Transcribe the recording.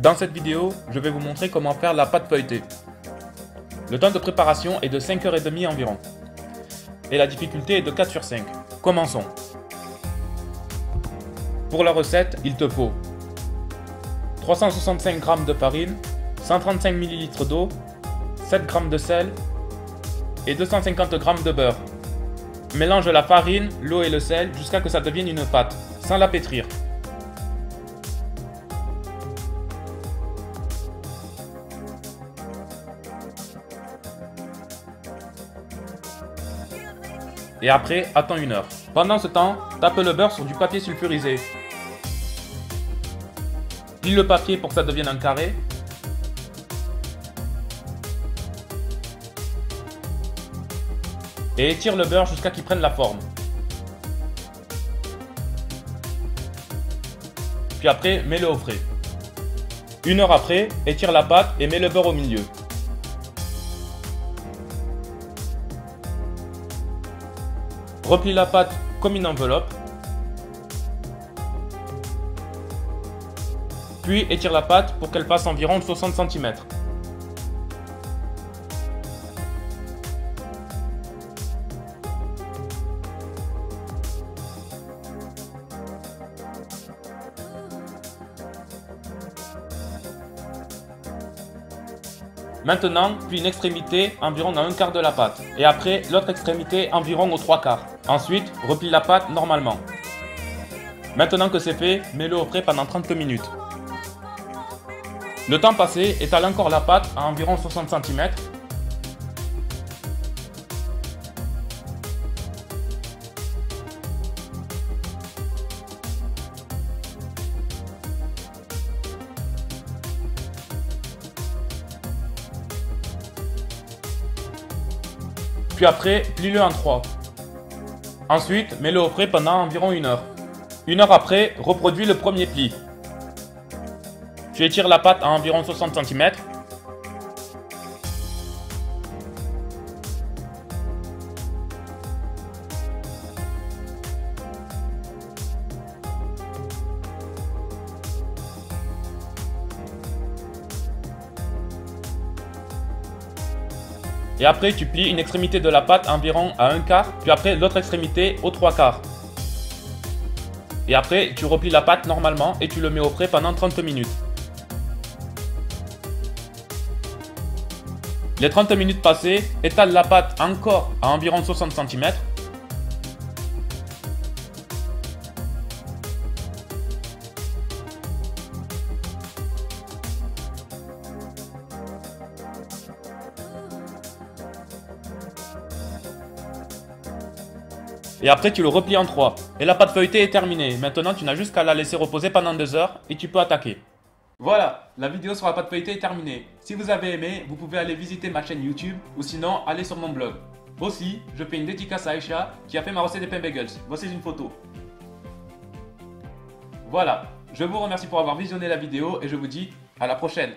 Dans cette vidéo, je vais vous montrer comment faire la pâte feuilletée. Le temps de préparation est de 5h30 environ. Et la difficulté est de 4 sur 5. Commençons. Pour la recette, il te faut 365 g de farine, 135 ml d'eau, 7 g de sel et 250 g de beurre. Mélange la farine, l'eau et le sel jusqu'à ce que ça devienne une pâte, sans la pétrir. Et après, attends 1 heure. Pendant ce temps, tape le beurre sur du papier sulfurisé. Plie le papier pour que ça devienne un carré. Et étire le beurre jusqu'à qu'il prenne la forme. Puis après, mets-le au frais. 1 heure après, étire la pâte et mets le beurre au milieu. Replie la pâte comme une enveloppe. Puis étire la pâte pour qu'elle fasse environ 60 cm. Maintenant, plie une extrémité environ à 1/4 de la pâte. Et après, l'autre extrémité environ aux 3/4. Ensuite, replie la pâte normalement. Maintenant que c'est fait, mets-le au frais pendant 30 minutes. Le temps passé, étale encore la pâte à environ 60 cm. Puis après, plie-le en 3. Ensuite, mets-le au frais pendant environ 1 heure. 1 heure après, reproduis le premier pli. Tu étires la pâte à environ 60 cm. Et après, tu plies une extrémité de la pâte environ à 1/4, puis après l'autre extrémité aux 3/4. Et après, tu replies la pâte normalement et tu le mets au frais pendant 30 minutes. Les 30 minutes passées, étale la pâte encore à environ 60 cm. Et après tu le replies en 3. Et la pâte feuilletée est terminée. Maintenant tu n'as juste qu'à la laisser reposer pendant 2 heures et tu peux attaquer. Voilà, la vidéo sur la pâte feuilletée est terminée. Si vous avez aimé, vous pouvez aller visiter ma chaîne YouTube ou sinon aller sur mon blog. Aussi, je fais une dédicace à Aïcha qui a fait ma recette des pains bagels. Voici une photo. Voilà, je vous remercie pour avoir visionné la vidéo et je vous dis à la prochaine.